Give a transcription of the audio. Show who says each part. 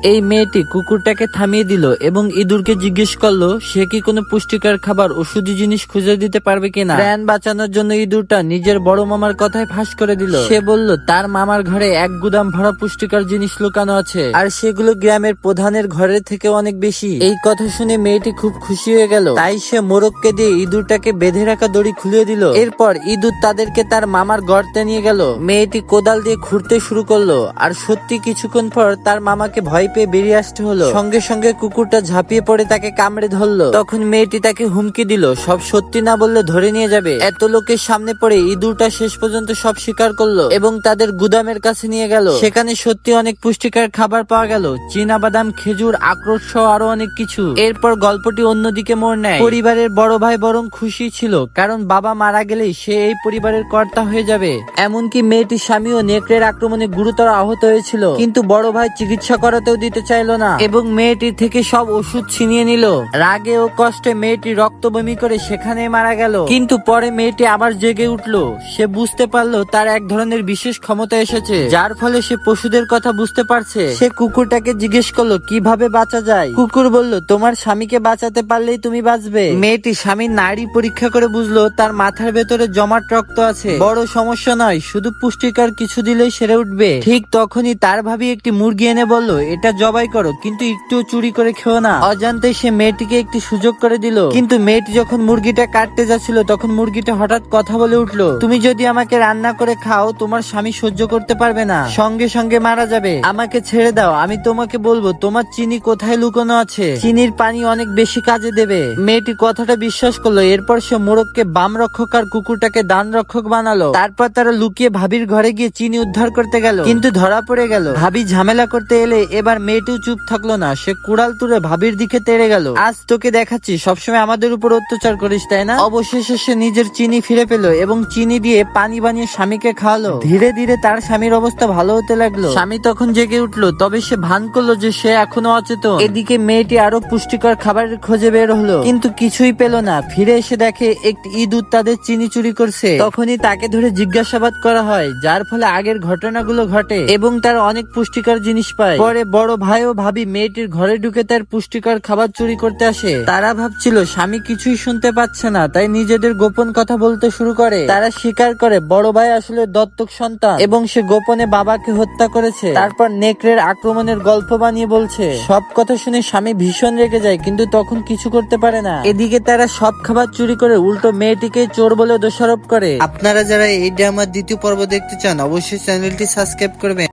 Speaker 1: এই মেয়েটি কুকুরটাকে থামিয়ে দিল এবং ইঁদুরকে জিজ্ঞেস করলো সে কি কোনো পুষ্টিকর খাবার ওষুধি জিনিস খুঁজে দিতে পারবে কিনা। প্রাণ বাঁচানোর জন্য ইঁদুরটা নিজের বড় মামার কথায় ফাঁস করে দিল। সে বলল তার মামার ঘরে এক গুদাম ভরা পুষ্টিকর জিনিস লুকানো আছে, আর সেগুলো গ্রামের প্রধানের ঘরের থেকে অনেক বেশি। এই কথা শুনে মেয়েটি খুব খুশি হয়ে গেল, তাই সে মোরগকে দিয়ে ইঁদুরটাকে বেঁধে রাখা দড়ি খুলে দিল। এরপর ইঁদুর তাদেরকে তার মামার গর্তে নিয়ে গেল। মেয়েটি কোদাল দিয়ে খুঁড়তে শুরু করলো, আর সত্যি কিছুক্ষণ পর তার মামাকে ভয় পেয়ে বেরিয়ে আসতে হলো। সঙ্গে সঙ্গে কুকুরটা ঝাঁপিয়ে পড়ে তাকে কামড়ে ধরলো। তখন মেয়েটি তাকে হুমকি দিল সব সত্যি না বললে ধরে নিয়ে যাবে। এত লোকের সামনে পড়ে ইঁদুরটা শেষ পর্যন্ত সব স্বীকার করলো এবং তাদের গুদামের কাছে নিয়ে গেল। সেখানে সত্যি অনেক পুষ্টিকর খাবার পাওয়া গেল, চীনা বাদাম, খেজুর, আখরোট সহ আরো অনেক কিছু। এরপর গল্পটি অন্যদিকে মোড় নেয়। পরিবারের বড় ভাই বরং খুশি ছিল, কারণ বাবা মারা গেলেই সে এই পরিবারের কর্তা হয়ে যাবে। এমনকি মেয়েটির স্বামীও নেকড়ের আক্রমণে গুরুতর আহত হয়েছিল, কিন্তু বড় ভাই চিকিৎসা করাতেও দিতে চাইলো না এবং মেয়েটির থেকে সব ওষুধ ছিনিয়ে নিল। রাগে ও কষ্টে মেয়েটি রক্ত বমি করে সেখানে মারা গেল। কিন্তু পরে মেয়েটি আবার জেগে উঠলো। সে বুঝতে পারলো তার এক ধরনের বিশেষ ক্ষমতা এসেছে, যার ফলে সে পশুদের কথা বুঝতে পারছে। সে কুকুরটাকে জিজ্ঞেস করলো কিভাবে বাঁচা যায়। কুকুর বলল তোমার স্বামীকে বাঁচাতে পারলেই তুমি বাঁচবে। মেয়েটি স্বামীর নাড়ি পরীক্ষা করে বুঝলো তার মাথার ভেতরে জমাট রক্ত আছে। বড় সমস্যা নয়, শুধু পুষ্টিকর কিছু দিলেই সেরে উঠবে। ঠিক তখনই তার ভাবি একটি মুরগি এনে বলল এটা জবাই করো, কিন্তু একটুও চুরি করে খেও না। অজান্তে সে মেয়েটিকে একটি সুযোগ করে দিল। কিন্তু মেয়েটি যখন মুরগিটা কাটতে যাচ্ছিল তখন মুরগিটা হঠাৎ কথা বলে উঠলো, তুমি যদি আমাকে রান্না করে খাও তোমার স্বামী সহ্য করতে পারবে না, সঙ্গে সঙ্গে মারা যাবে। আমাকে ছেড়ে দাও, আমি তোমাকে বলবো তোমার চিনি কোথায় লুকানো আছে। চিনির পানি অনেক বেশি কাজে দেবে। মেয়েটি কথাটা বিশ্বাস করলো। এরপর সে মোরগকে বাম রক্ষক আর কুকুরটাকে ডান রক্ষক বানালো। তারপর তারা লুকিয়ে ভাবির ঘরে গিয়ে চিনি উদ্ধার করতে গেল, কিন্তু ধরা পড়ে গেল। ভাবি ঝামেলা করতে এলে এবার মেয়েটিও চুপ থাকলো না, সে কুড়াল তুলে ভাবির দিকে তেড়ে গেল। আজ তোকে দেখাচ্ছি সবসময় আমাদের উপর অত্যাচার করিস তাই না। অবশেষে সে নিজের চিনি ফিরে পেল এবং চিনি দিয়ে পানি বানিয়ে স্বামীকে খাওয়ালো। ধীরে ধীরে তার স্বামীর অবস্থা ভালো হতে লাগলো। স্বামী তখন জেগে উঠলো, তবে সে ভান করলো যে সে এখনো অচেতন। এদিকে মেয়েটি আরো পুষ্টিকর খাবারের খোঁজে বের হলো, কিন্তু কিছুই পেল না। ফিরে এসে দেখে একটি ইঁদুর তাদের চিনি চুরি করছে। তখনই তাকে ধরে জিজ্ঞাসাবাদ করা হয়, যার ফলে আগের ঘটনাগুলো ঘটে এবং তার অনেক পুষ্টিকর জিনিস পায়। পরে বড় ভাই ও ভাবি মেয়েটির ঘরে ঢুকে তার পুষ্টিকর খাবার চুরি করতে আসে। তারা ভাবছিল স্বামী কিছুই শুনতে পাচ্ছে না, তাই নিজেদের গোপন কথা বলতে শুরু করে। তারা স্বীকার করে বড় ভাই আসলে দত্তক সন্তান এবং সে গোপনে বাবাকে হত্যা করেছে। তারপর নেকড়ের আক্রমণের গল্প বানিয়ে বলছে। সব কথা শুনে স্বামী ভীষণ রেগে যায়, কিন্তু তখন কিছু করতে পারে না। এদিকে তারা সব খাবার চুরি করে উল্টো মেয়েটিকে চোর বলে দোষারোপ করে। আপনারা যারা এই ড্রামার দ্বিতীয় পর্ব দেখতে চান অবশ্যই চ্যানেলটি সাবস্ক্রাইব করবেন।